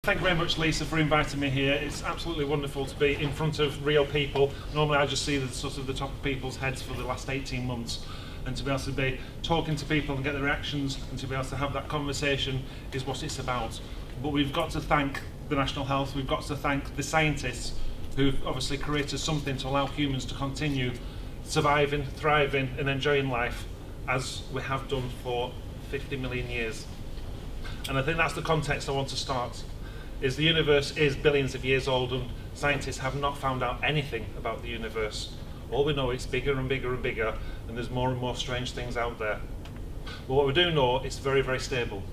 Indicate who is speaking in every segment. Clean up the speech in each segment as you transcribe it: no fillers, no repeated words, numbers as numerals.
Speaker 1: Thank you very much, Lisa, for inviting me here. It's absolutely wonderful to be in front of real people. Normally I just see the sort of the top of people's heads for the last 18 months, and to be able to be talking to people and get the reactions and to be able to have that conversation is what it's about. But we've got to thank the National Health, we've got to thank the scientists who've obviously created something to allow humans to continue surviving, thriving and enjoying life as we have done for 50 million years. And I think that's the context I want to start. Is the universe is billions of years old and scientists have not found out anything about the universe. All we know is bigger and bigger and bigger, and there's more and more strange things out there. But what we do know, it's very, very stable.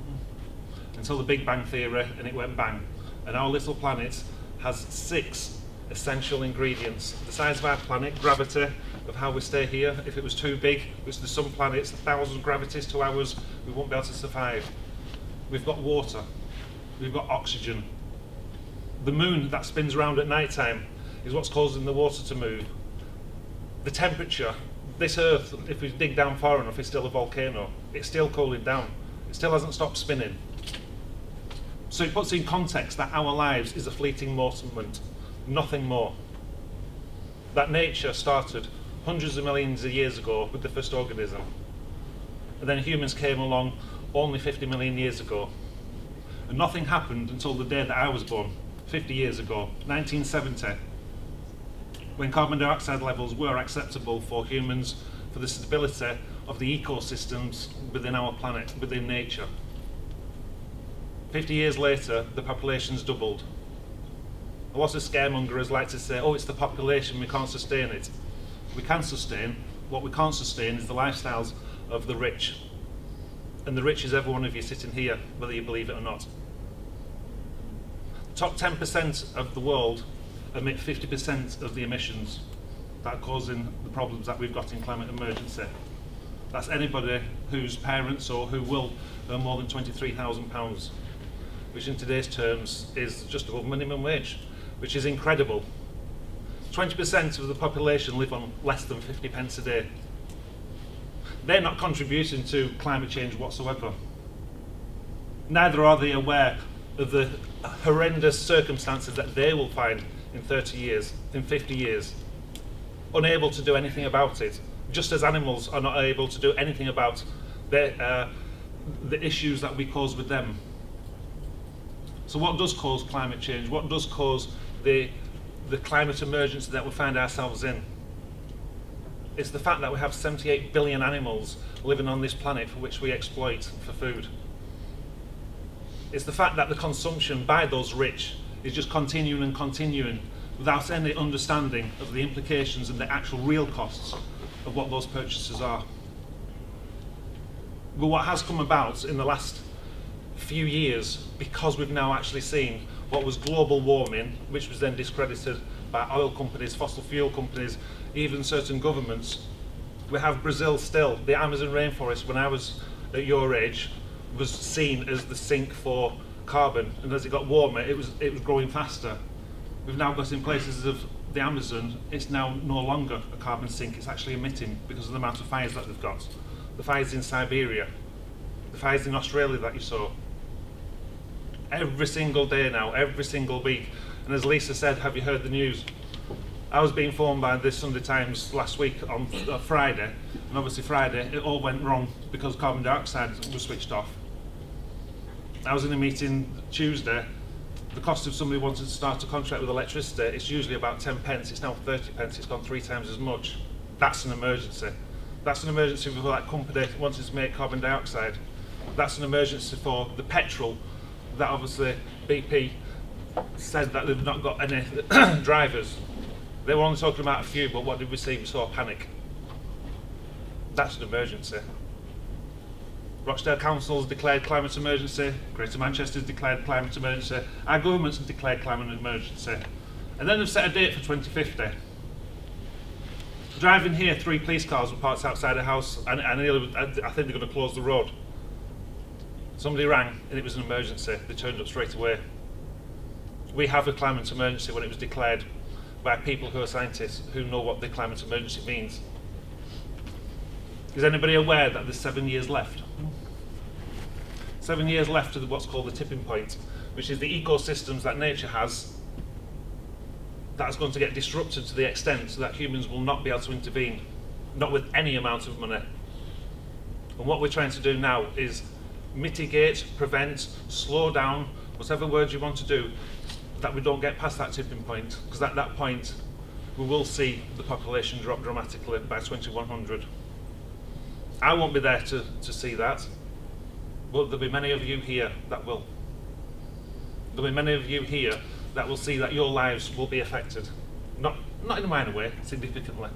Speaker 1: Until the Big Bang Theory, and it went bang. And our little planet has 6 essential ingredients. The size of our planet, gravity, of how we stay here. If it was too big, which there's some planets, 1,000 gravities to ours, we won't be able to survive. We've got water, we've got oxygen. The moon that spins around at night time is what's causing the water to move. The temperature, this Earth, if we dig down far enough, is still a volcano. It's still cooling down. It still hasn't stopped spinning. So it puts in context that our lives is a fleeting moment, nothing more. That nature started hundreds of millions of years ago with the first organism. And then humans came along only 50 million years ago. And nothing happened until the day that I was born, 50 years ago, 1970, when carbon dioxide levels were acceptable for humans for the stability of the ecosystems within our planet, within nature. 50 years later, the population's doubled. A lot of scaremongers like to say, oh, it's the population, we can't sustain it. We can sustain. What we can't sustain is the lifestyles of the rich. And the rich is every one of you sitting here, whether you believe it or not. The top 10% of the world emit 50% of the emissions that are causing the problems that we've got in climate emergency. That's anybody whose parents or who will earn more than £23,000, which in today's terms is just above minimum wage, which is incredible. 20% of the population live on less than 50 pence a day. They're not contributing to climate change whatsoever. Neither are they aware of the horrendous circumstances that they will find in 30 years, in 50 years, unable to do anything about it, just as animals are not able to do anything about the issues that we cause with them. So what does cause climate change? What does cause the climate emergency that we find ourselves in? It's the fact that we have 78 billion animals living on this planet for which we exploit for food. It's the fact that the consumption by those rich is just continuing and continuing without any understanding of the implications and the actual real costs of what those purchases are. But what has come about in the last few years, because we've now actually seen what was global warming, which was then discredited by oil companies, fossil fuel companies, even certain governments. We have Brazil still. The Amazon rainforest, when I was at your age, was seen as the sink for carbon, and as it got warmer, it was growing faster. We've now got in places of the Amazon, it's now no longer a carbon sink, it's actually emitting because of the amount of fires that they've got. The fires in Siberia, the fires in Australia that you saw. Every single day now, every single week. And as Lisa said, have you heard the news? I was being informed by the Sunday Times last week on Friday, and obviously Friday it all went wrong because carbon dioxide was switched off. I was in a meeting Tuesday. The cost of somebody wanting to start a contract with electricity, it's usually about 10 pence, it's now 30 pence, it's gone 3 times as much. That's an emergency. That's an emergency for that company wanting to make carbon dioxide. That's an emergency for the petrol that obviously BP said that they've not got any drivers. They were only talking about a few, but what did we see? We saw a panic. That's an emergency. Rochdale Council's declared climate emergency, Greater Manchester's declared climate emergency, our government's declared climate emergency. And then they've set a date for 2050. Driving here, 3 police cars were parked outside a house, and I think they're going to close the road. Somebody rang, and it was an emergency. They turned up straight away. We have a climate emergency when it was declared by people who are scientists who know what the climate emergency means. Is anybody aware that there's 7 years left? 7 years left to what's called the tipping point, which is the ecosystems that nature has, that's going to get disrupted to the extent so that humans will not be able to intervene, not with any amount of money. And what we're trying to do now is mitigate, prevent, slow down, whatever word you want to do, that we don't get past that tipping point, because at that point we will see the population drop dramatically by 2100. I won't be there to see that, but there'll be many of you here that will. There'll be many of you here that will see that your lives will be affected. Not in a minor way, significantly.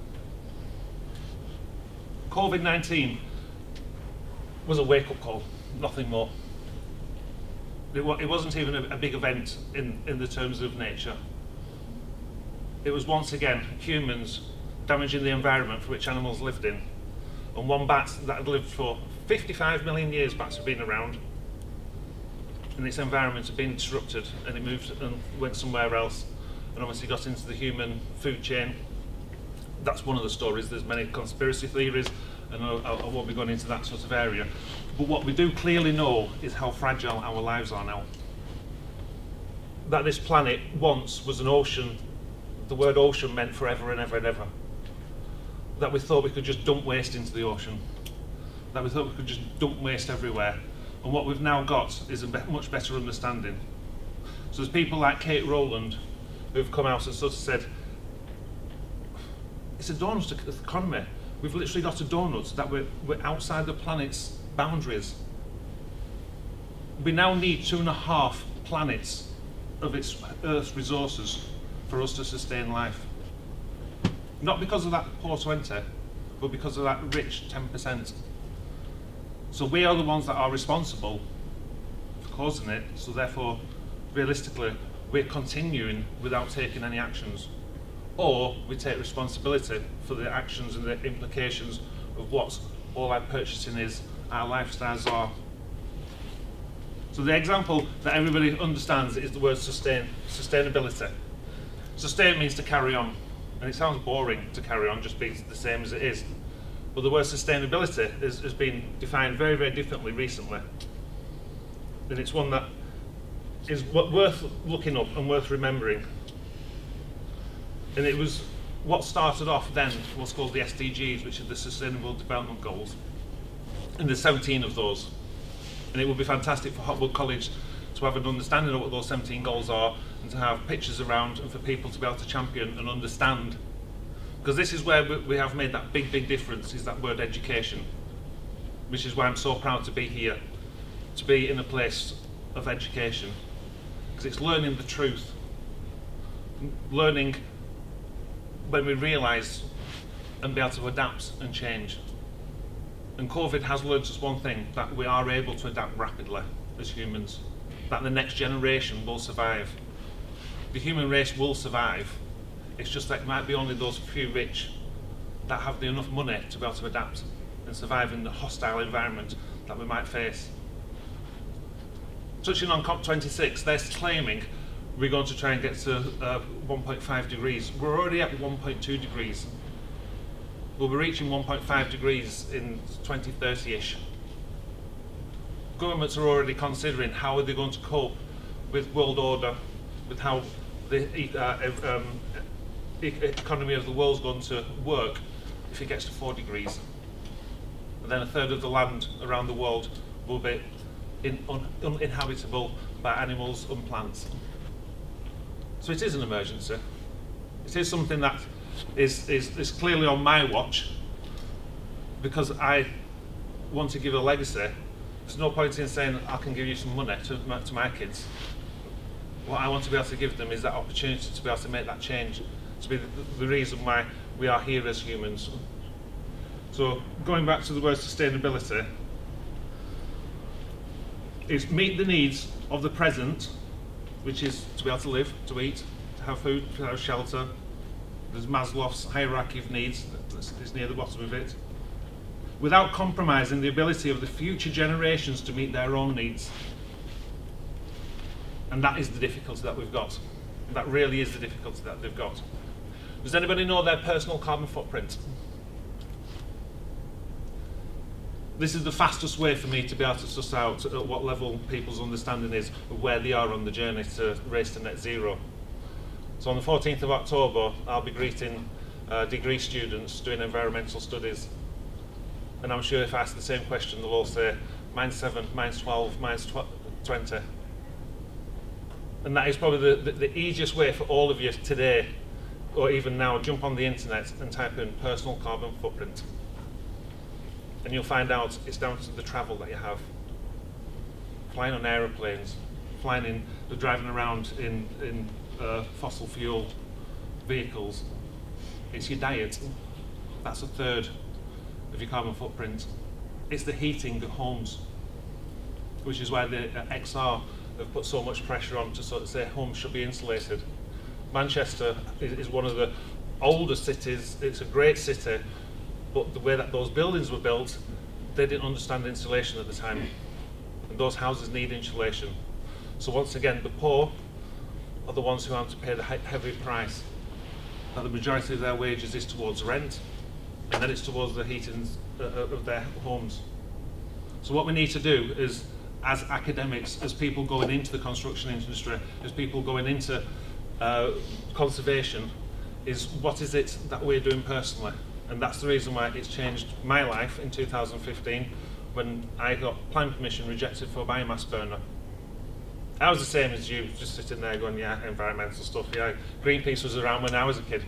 Speaker 1: COVID-19 was a wake-up call, nothing more. It wasn't even a big event in the terms of nature. It was once again humans damaging the environment for which animals lived in. And one bat that had lived for 55 million years, bats have been around, and its environment had been disrupted, and it moved and went somewhere else, and obviously got into the human food chain. That's one of the stories. There's many conspiracy theories, and I won't be going into that sort of area. But what we do clearly know is how fragile our lives are now. That this planet once was an ocean. The word ocean meant forever and ever and ever. That we thought we could just dump waste into the ocean. That we thought we could just dump waste everywhere. And what we've now got is a much better understanding. So there's people like Kate Rowland who've come out and sort of said, it's a donut economy. We've literally got a donut that we're outside the planet's boundaries. We now need 2.5 planets of its Earth's resources for us to sustain life. Not because of that poor 20, but because of that rich 10%. So we are the ones that are responsible for causing it, so therefore, realistically, we're continuing without taking any actions. Or we take responsibility for the actions and the implications of what all our purchasing is, our lifestyles are. So the example that everybody understands is the word sustainability. Sustain means to carry on, and it sounds boring to carry on, just being the same as it is. But the word sustainability has been defined very, very differently recently. And it's one that is worth looking up and worth remembering. And it was what started off then what's called the SDGs, which are the Sustainable Development Goals. And there's 17 of those. And it would be fantastic for Hopwood College to have an understanding of what those 17 goals are, and to have pictures around and for people to be able to champion and understand. Because this is where we have made that big, big difference, is that word education. Which is why I'm so proud to be here, to be in a place of education. Because it's learning the truth. Learning when we realise and be able to adapt and change. And COVID has learned us one thing, that we are able to adapt rapidly as humans. That the next generation will survive. The human race will survive. It's just that it might be only those few rich that have enough money to be able to adapt and survive in the hostile environment that we might face. Touching on COP26, they're claiming we're going to try and get to 1.5 degrees. We're already at 1.2 degrees. We'll be reaching 1.5 degrees in 2030-ish. Governments are already considering how are they going to cope with world order, with how the economy of the world is going to work if it gets to 4 degrees. And then a third of the land around the world will be uninhabitable by animals and plants. So it is an emergency. It is something that is clearly on my watch, because I want to give a legacy. There's no point in saying I can give you some money to my kids. What I want to be able to give them is that opportunity to be able to make that change, to be the reason why we are here as humans. So going back to the word sustainability, is meet the needs of the present, which is to be able to live, to eat, to have food, to have shelter. There's Maslow's hierarchy of needs, it's near the bottom of it, without compromising the ability of the future generations to meet their own needs. And that is the difficulty that we've got. That really is the difficulty that they've got. Does anybody know their personal carbon footprint? This is the fastest way for me to be able to suss out at what level people's understanding is of where they are on the journey to race to net zero. So on the 14th of October, I'll be greeting degree students doing environmental studies. And I'm sure if I ask the same question, they'll all say, mine's 7, mine's 12, mine's 20. And that is probably the easiest way for all of you today, or even now, jump on the internet and type in personal carbon footprint. And you'll find out it's down to the travel that you have. Flying on aeroplanes, driving around in fossil fuel vehicles. It's your diet. That's a third of your carbon footprint. It's the heating at homes, which is why the XR have put so much pressure on to sort of say homes should be insulated. Manchester is one of the older cities. It's a great city, but the way that those buildings were built, they didn't understand insulation at the time. And those houses need insulation. So once again, the poor are the ones who have to pay the heavy price. That the majority of their wages is towards rent, and then it's towards the heating of their homes. So what we need to do is, as academics, as people going into the construction industry, as people going into conservation, is what is it that we're doing personally? And that's the reason why it's changed my life in 2015 when I got planning permission rejected for a biomass burner. I was the same as you, just sitting there going, yeah, environmental stuff, yeah. Greenpeace was around when I was a kid.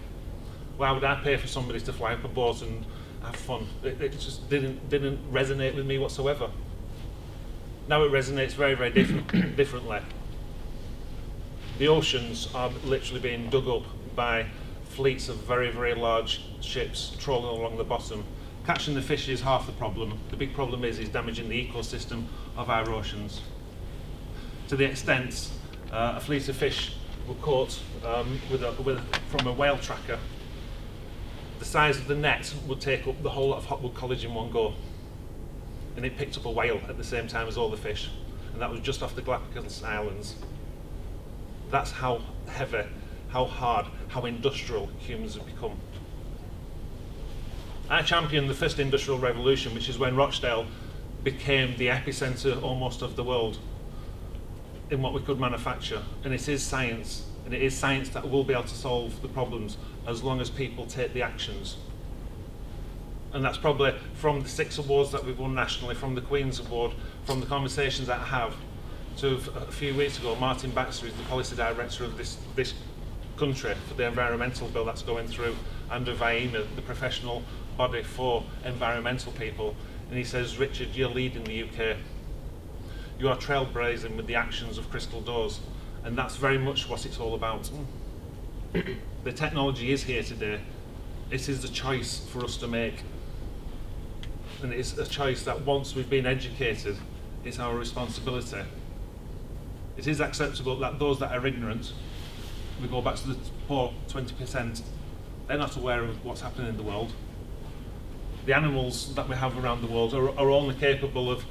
Speaker 1: Why would I pay for somebody to fly up a boat and have fun? It just didn't resonate with me whatsoever. Now it resonates very, very differently. The oceans are literally being dug up by fleets of very, very large ships trawling along the bottom. Catching the fish is half the problem. The big problem is damaging the ecosystem of our oceans. To the extent a fleet of fish were caught from a whale tracker. The size of the net would take up the whole of Hopwood College in one go. And it picked up a whale at the same time as all the fish. And that was just off the Galapagos Islands. That's how heavy, how hard, how industrial humans have become. I championed the first industrial revolution, which is when Rochdale became the epicenter almost of the world in what we could manufacture. And it is science, and it is science that will be able to solve the problems as long as people take the actions. And that's probably from the 6 awards that we've won nationally, from the Queen's Award, from the conversations that I have, to a few weeks ago, Martin Baxter is the policy director of this country for the environmental bill that's going through under VIEMA, the professional body for environmental people. And he says, Richard, you're leading the UK. You are trailblazing with the actions of Crystal Doors. And that's very much what it's all about. The technology is here today. It is the choice for us to make. And it's a choice that once we've been educated, it's our responsibility. It is acceptable that those that are ignorant, we go back to the poor 20%, they're not aware of what's happening in the world. The animals that we have around the world are only capable of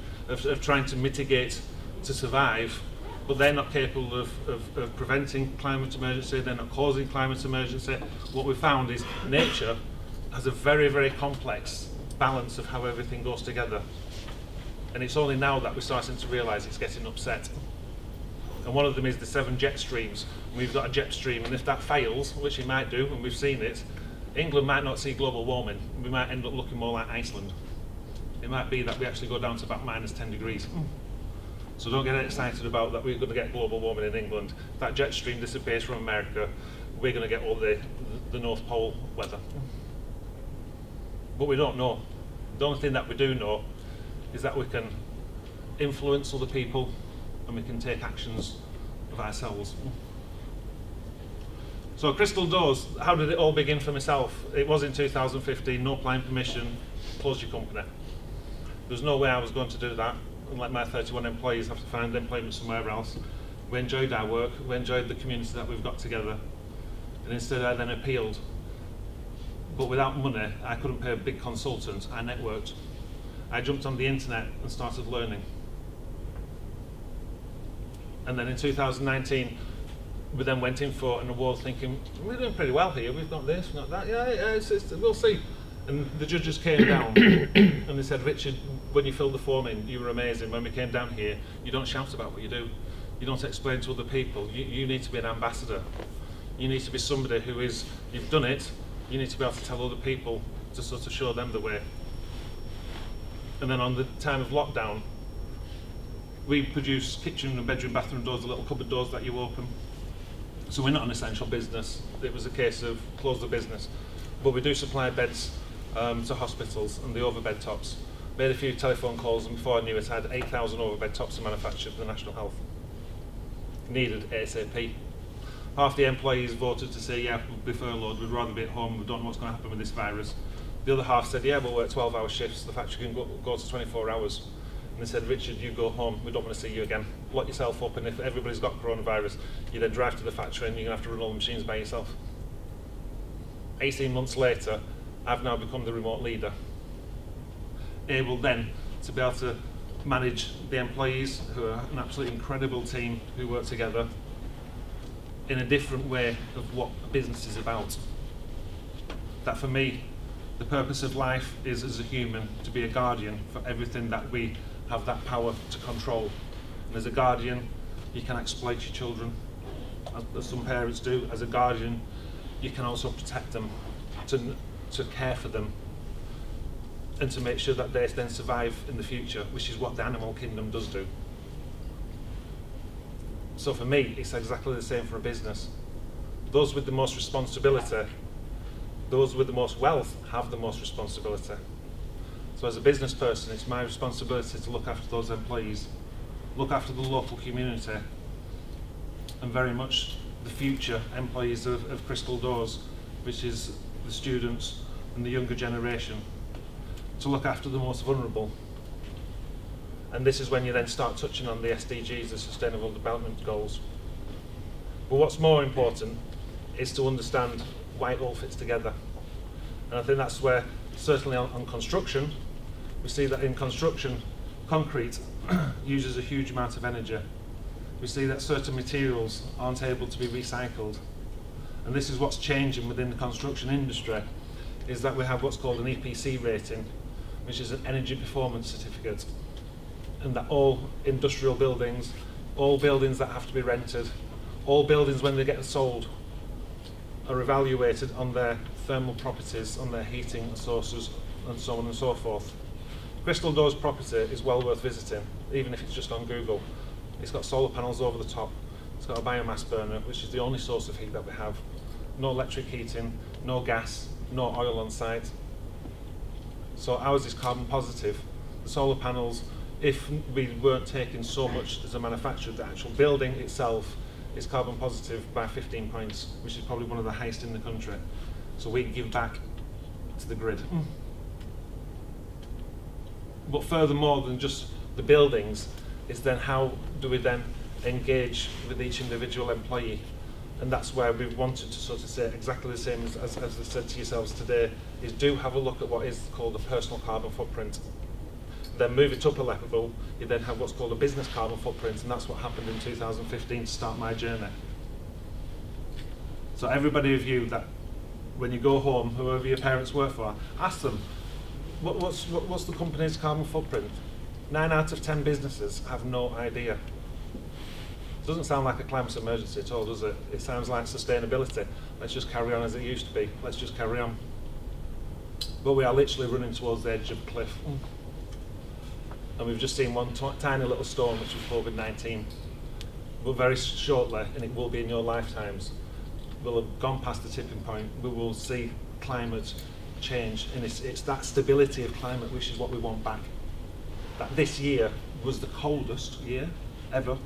Speaker 1: trying to mitigate to survive, but they're not capable of preventing climate emergency, they're not causing climate emergency. What we found is nature has a very, very complex balance of how everything goes together. And it's only now that we're starting to realise it's getting upset. And one of them is the 7 jet streams. We've got a jet stream, and if that fails, which it might do, and we've seen it, England might not see global warming. We might end up looking more like Iceland. It might be that we actually go down to about -10 degrees. So don't get excited about that we're going to get global warming in England. If that jet stream disappears from America, we're going to get all the North Pole weather. But we don't know. The only thing that we do know is that we can influence other people and we can take actions of ourselves. So Crystal Doors, how did it all begin for myself? It was in 2015, no planning permission, close your company. There's no way I was going to do that and let my 31 employees have to find employment somewhere else. We enjoyed our work, we enjoyed the community that we've got together, and instead I then appealed. But without money, I couldn't pay a big consultant. I networked. I jumped on the internet and started learning. And then in 2019, we then went in for an award thinking, we're doing pretty well here, we've got this, we've got that, yeah, we'll see. And the judges came down and they said, Richard, when you filled the form in, you were amazing. When we came down here, you don't shout about what you do. You don't explain to other people. You need to be an ambassador. You need to be somebody who is, you've done it, you need to be able to tell other people to sort of show them the way. And then on the time of lockdown, we produce kitchen and bedroom, bathroom doors, the little cupboard doors that you open. So we're not an essential business. It was a case of close the business. But we do supply beds to hospitals and the overbed tops. Made a few telephone calls, and before I knew it, I had 8,000 overbed tops to manufacture for the National Health. Needed ASAP. Half the employees voted to say, yeah, we'll be furloughed, we'd rather be at home, we don't know what's going to happen with this virus. The other half said, yeah, we'll work 12-hour shifts, the factory can go to 24 hours. And they said, Richard, you go home, we don't want to see you again. Lock yourself up, and if everybody's got coronavirus, you then drive to the factory and you're going to have to run all the machines by yourself. 18 months later, I've now become the remote leader. Able then to be able to manage the employees, who are an absolutely incredible team who work together in a different way of what a business is about. That for me, the purpose of life is, as a human, to be a guardian for everything that we have that power to control. And as a guardian, you can exploit your children, as some parents do. As a guardian, you can also protect them, to care for them, and to make sure that they then survive in the future, which is what the animal kingdom does do. So for me, it's exactly the same for a business. Those with the most responsibility, those with the most wealth, have the most responsibility. So as a business person, it's my responsibility to look after those employees, look after the local community, and very much the future employees of Crystal Doors, which is the students and the younger generation, to look after the most vulnerable. And this is when you then start touching on the SDGs, the Sustainable Development Goals. But what's more important is to understand why it all fits together. And I think that's where, certainly on construction, we see that in construction, concrete uses a huge amount of energy. We see that certain materials aren't able to be recycled. And this is what's changing within the construction industry, is that we have what's called an EPC rating, which is an energy performance certificate. And that all industrial buildings, all buildings that have to be rented, all buildings when they get sold, are evaluated on their thermal properties, on their heating sources, and so on and so forth. Crystal Doors property is well worth visiting, even if it's just on Google. It's got solar panels over the top, it's got a biomass burner, which is the only source of heat that we have. No electric heating, no gas, no oil on site. So ours is carbon positive. The solar panels, if we weren't taking so much as a manufacturer, the actual building itself is carbon positive by 15 points, which is probably one of the highest in the country. So we give back to the grid. But furthermore than just the buildings, is then how do we then engage with each individual employee? And that's where we've wanted to sort of say exactly the same as I said to yourselves today, is do have a look at what is called a personal carbon footprint. Then move it up a level, you then have what's called a business carbon footprint, and that's what happened in 2015 to start my journey. So everybody of you that, when you go home, whoever your parents work for, ask them, what's the company's carbon footprint? 9 out of 10 businesses have no idea. It doesn't sound like a climate emergency at all, does it? It sounds like sustainability. Let's just carry on as it used to be. Let's just carry on. But we are literally running towards the edge of a cliff. And we've just seen one tiny little storm, which was COVID-19. But very shortly, and it will be in your lifetimes, we'll have gone past the tipping point. We will see climate change, and it's that stability of climate which is what we want back. That this year was the coldest year ever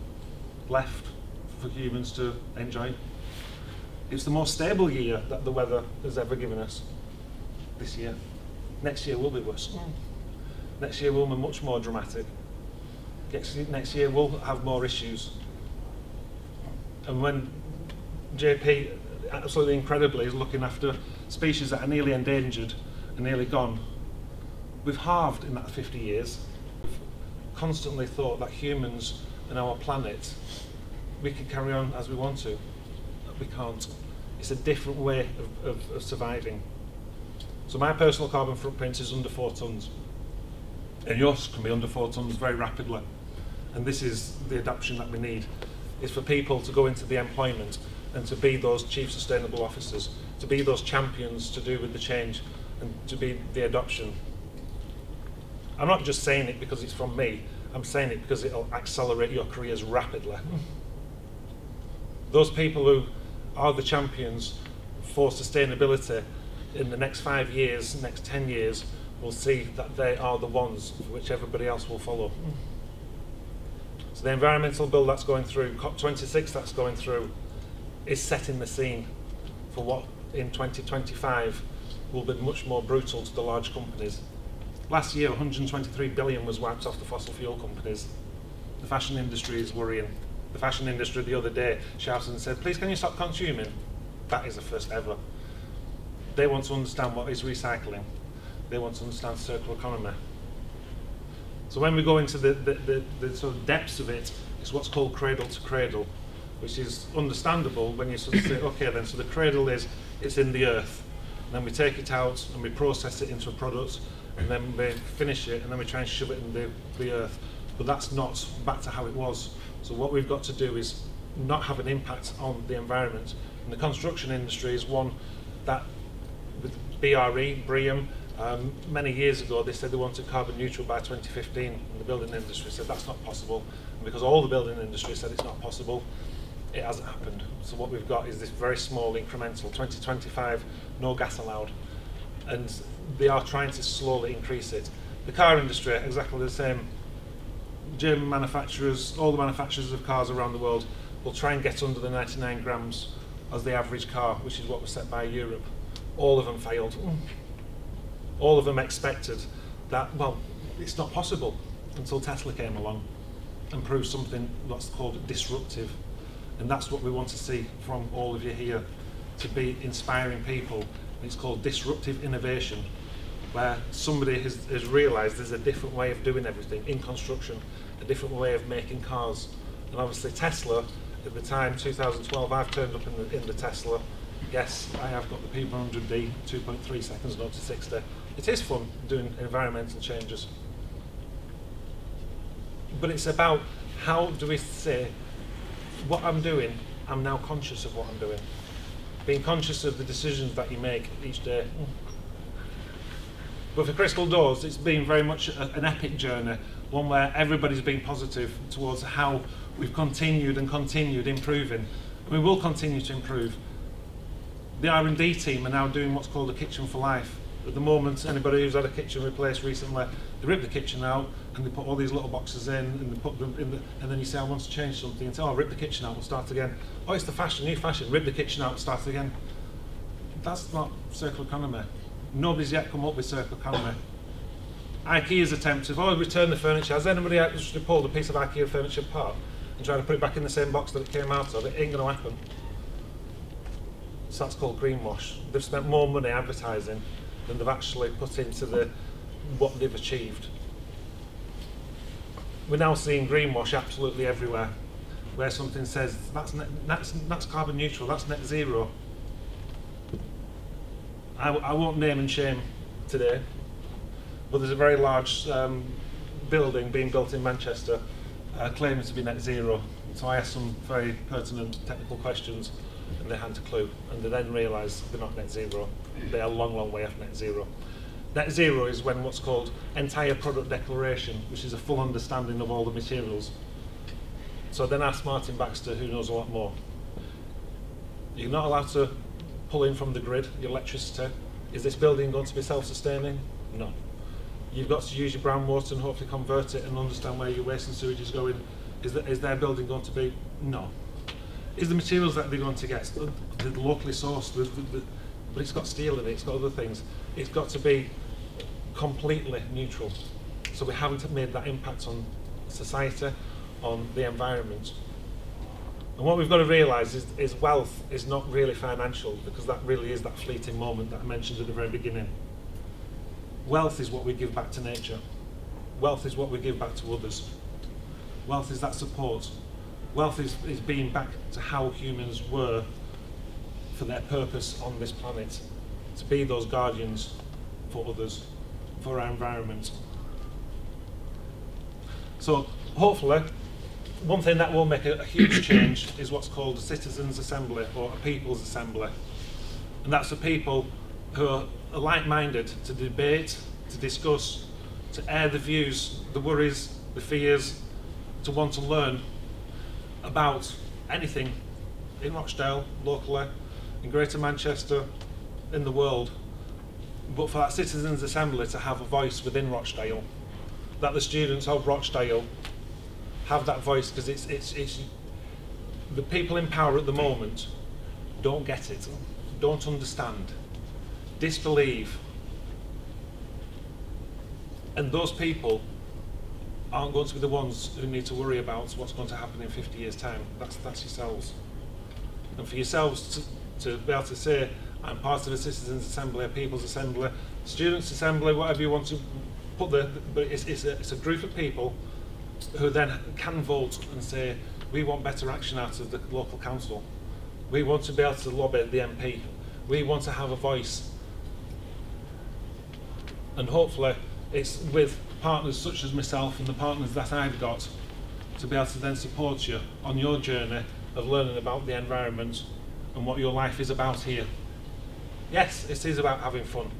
Speaker 1: left for humans to enjoy. It's the most stable year that the weather has ever given us this year. Next year will be worse. Next year will be much more dramatic. Next year we'll have more issues. And when JP, absolutely incredibly, is looking after species that are nearly endangered and nearly gone, we've halved in that 50 years. We've constantly thought that humans and our planet, we can carry on as we want to. We can't. It's a different way of surviving. So my personal carbon footprint is under 4 tonnes. And yours can be under 4 tonnes very rapidly. And this is the adoption that we need, is for people to go into the employment and to be those chief sustainable officers, to be those champions to do with the change and to be the adoption. I'm not just saying it because it's from me, I'm saying it because it'll accelerate your careers rapidly. Those people who are the champions for sustainability in the next 5 years, next 10 years, will see that they are the ones for which everybody else will follow. So the environmental bill that's going through, COP26 that's going through, is setting the scene for what in 2025 will be much more brutal to the large companies. Last year, 123 billion was wiped off the fossil fuel companies. The fashion industry is worrying. The fashion industry the other day shouted and said, please can you stop consuming? That is the first ever. They want to understand what is recycling. They want to understand circular economy. So when we go into the sort of depths of it, it's what's called cradle to cradle, which is understandable when you sort of say, okay then, so the cradle is, it's in the earth, and then we take it out and we process it into a product, and then we finish it, and then we try and shove it in the earth. But that's not back to how it was. So what we've got to do is not have an impact on the environment. And the construction industry is one that, with BREEAM, many years ago they said they wanted carbon neutral by 2015, and the building industry said that's not possible. And because all the building industry said it's not possible, it hasn't happened. So what we've got is this very small incremental, 2025, no gas allowed. And they are trying to slowly increase it. The car industry, exactly the same. German manufacturers, all the manufacturers of cars around the world will try and get under the 99 grams as the average car, which is what was set by Europe. All of them failed. All of them expected that, well, it's not possible, until Tesla came along and proved something that's called disruptive. And that's what we want to see from all of you here, to be inspiring people. It's called disruptive innovation, where somebody has realised there's a different way of doing everything in construction, a different way of making cars. And obviously Tesla, at the time, 2012, I've turned up in the Tesla. Yes, I have got the P100D, 2.3 seconds, 0 to 60. It is fun doing environmental changes. But it's about how do we say, what I'm doing, I'm now conscious of what I'm doing. Being conscious of the decisions that you make each day. But for Crystal Doors, it's been very much an epic journey, one where everybody's been positive towards how we've continued and continued improving. We will continue to improve. The R&D team are now doing what's called a kitchen for life. At the moment, anybody who's had a kitchen replaced recently, they rip the kitchen out and they put all these little boxes in and they put them in and then you say, I want to change something, and say, oh, rip the kitchen out, we'll start again. Oh, it's the fashion, new fashion, rip the kitchen out and start again. That's not circular economy. Nobody's yet come up with circular economy. IKEA's attempt of, oh, return the furniture. Has anybody actually pulled a piece of IKEA furniture apart and tried to put it back in the same box that it came out of? It ain't going to happen. So that's called greenwash. They've spent more money advertising than they've actually put into what they've achieved. We're now seeing greenwash absolutely everywhere, where something says that's carbon neutral, that's net zero. I won't name and shame today, but there's a very large building being built in Manchester claiming to be net zero. So I asked some very pertinent technical questions and they hadn't a clue, and they then realised they're not net zero. They are a long, long way off net zero. Net zero is when what's called entire product declaration, which is a full understanding of all the materials. So then ask Martin Baxter, who knows a lot more. You're not allowed to pull in from the grid your electricity. Is this building going to be self-sustaining? No. You've got to use your brown water and hopefully convert it and understand where your waste and sewage is going. Is their building going to be? No. Is the materials that they're going to get they're locally sourced, but it's got steel in it, it's got other things. It's got to be completely neutral. So we haven't made that impact on society, on the environment. And what we've got to realise is wealth is not really financial, because that really is that fleeting moment that I mentioned at the very beginning. Wealth is what we give back to nature. Wealth is what we give back to others. Wealth is that support. Wealth is being back to how humans were for their purpose on this planet, to be those guardians, for others, for our environment. So hopefully, one thing that will make a huge change is what's called a citizens' assembly or a people's assembly. And that's the people who are like-minded to debate, to discuss, to air the views, the worries, the fears, to want to learn about anything in Rochdale, locally, in Greater Manchester, in the world. But for that citizens' assembly to have a voice within Rochdale, that the students of Rochdale have that voice, because it's the people in power at the moment don't get it, don't understand, disbelieve, and those people aren't going to be the ones who need to worry about what's going to happen in 50 years' time. That's yourselves. And for yourselves to be able to say, I'm part of a citizens' assembly, a people's assembly, students' assembly, whatever you want to put there, but it's a group of people who then can vote and say, we want better action out of the local council. We want to be able to lobby the MP. We want to have a voice. And hopefully it's with partners such as myself and the partners that I've got to be able to then support you on your journey of learning about the environment and what your life is about here. Yes, it is about having fun.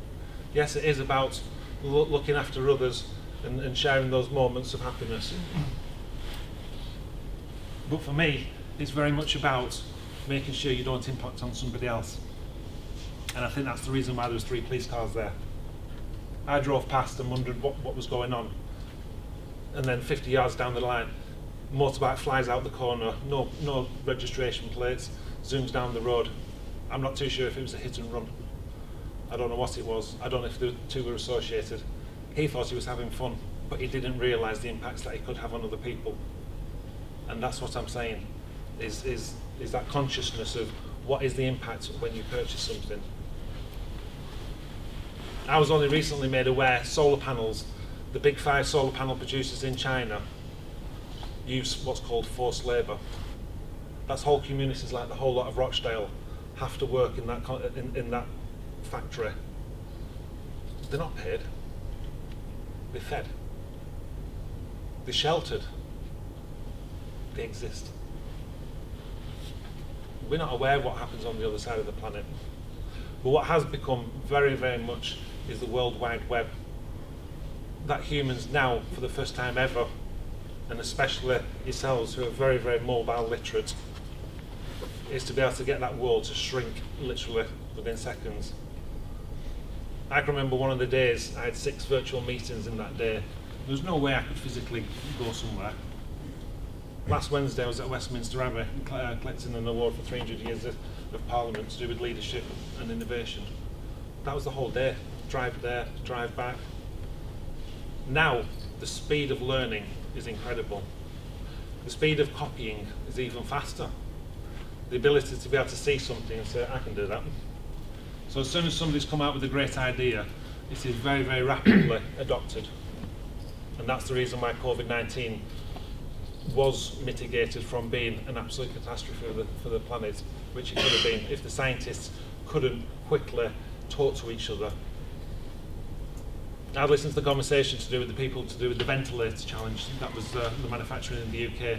Speaker 1: Yes, it is about looking after others and sharing those moments of happiness. But for me, it's very much about making sure you don't impact on somebody else. And I think that's the reason why there was 3 police cars there. I drove past and wondered what was going on. And then 50 yards down the line, motorbike flies out the corner, no registration plates, zooms down the road. I'm not too sure if it was a hit and run. I don't know what it was. I don't know if the two were associated. He thought he was having fun, but he didn't realise the impacts that he could have on other people. And that's what I'm saying, is that consciousness of what is the impact when you purchase something. I was only recently made aware solar panels, the big 5 solar panel producers in China, use what's called forced labour. That's whole communities like the whole lot of Rochdale have to work in that factory. They're not paid. They're fed. They're sheltered. They exist. We're not aware of what happens on the other side of the planet. But what has become very, very much is the World Wide Web. That humans now, for the first time ever, and especially yourselves who are very, very mobile literate, is to be able to get that world to shrink literally within seconds. I can remember one of the days I had 6 virtual meetings in that day. There was no way I could physically go somewhere. Last Wednesday I was at Westminster Abbey collecting an award for 300 years of Parliament to do with leadership and innovation. That was the whole day. Drive there, drive back. Now the speed of learning is incredible. The speed of copying is even faster. The ability to be able to see something and say, I can do that. So as soon as somebody's come out with a great idea, it is very, very rapidly adopted. And that's the reason why COVID-19 was mitigated from being an absolute catastrophe for the planet, which it could have been if the scientists couldn't quickly talk to each other. I've listened to the conversation to do with the people to do with the ventilator challenge that was the manufacturing in the UK,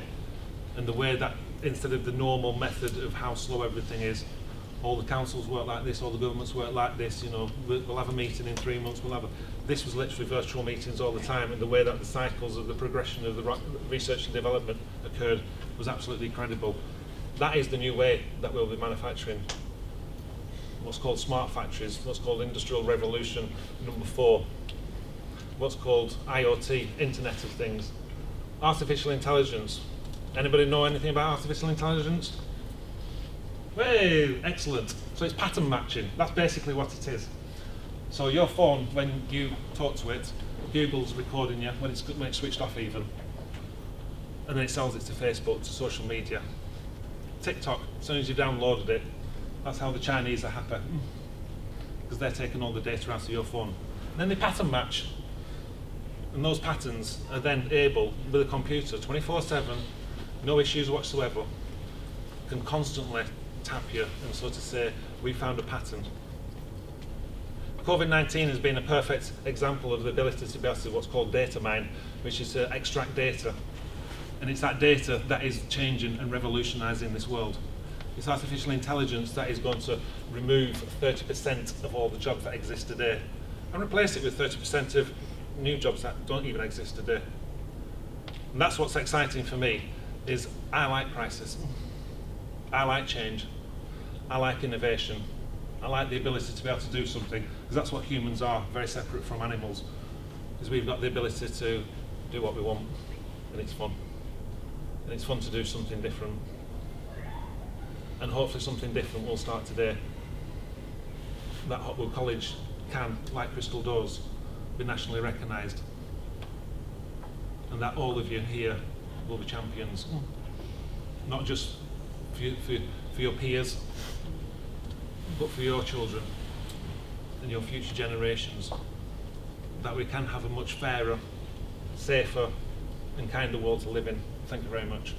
Speaker 1: and the way that instead of the normal method of how slow everything is, all the councils work like this, all the governments work like this, you know, we'll have a meeting in 3 months, this was literally virtual meetings all the time, and the way that the cycles of the progression of the research and development occurred was absolutely incredible. That is the new way that we'll be manufacturing. What's called smart factories, what's called Industrial Revolution number 4, what's called IoT, Internet of Things. Artificial intelligence. Anybody know anything about artificial intelligence? Hey, excellent. So it's pattern matching. That's basically what it is. So your phone, when you talk to it, Google's recording you when it's switched off even. And then it sells it to Facebook, to social media. TikTok, as soon as you've downloaded it, that's how the Chinese are happy. Because they're taking all the data out of your phone. And then they pattern match. And those patterns are then able, with a computer, 24/7, no issues whatsoever, can constantly tap you and sort of say, we found a pattern. COVID-19 has been a perfect example of the ability to be able to do what's called data mine, which is to extract data. And it's that data that is changing and revolutionising this world. It's artificial intelligence that is going to remove 30% of all the jobs that exist today and replace it with 30% of new jobs that don't even exist today. And that's what's exciting for me, is I like crisis. I like change. I like innovation. I like the ability to be able to do something, because that's what humans are, very separate from animals, is we've got the ability to do what we want, and it's fun. And it's fun to do something different. And hopefully something different will start today. That Hopwood College can, like Crystal Doors, be nationally recognised. And that all of you here will be champions. Not just for your peers, but for your children and your future generations. That we can have a much fairer, safer and kinder world to live in. Thank you very much.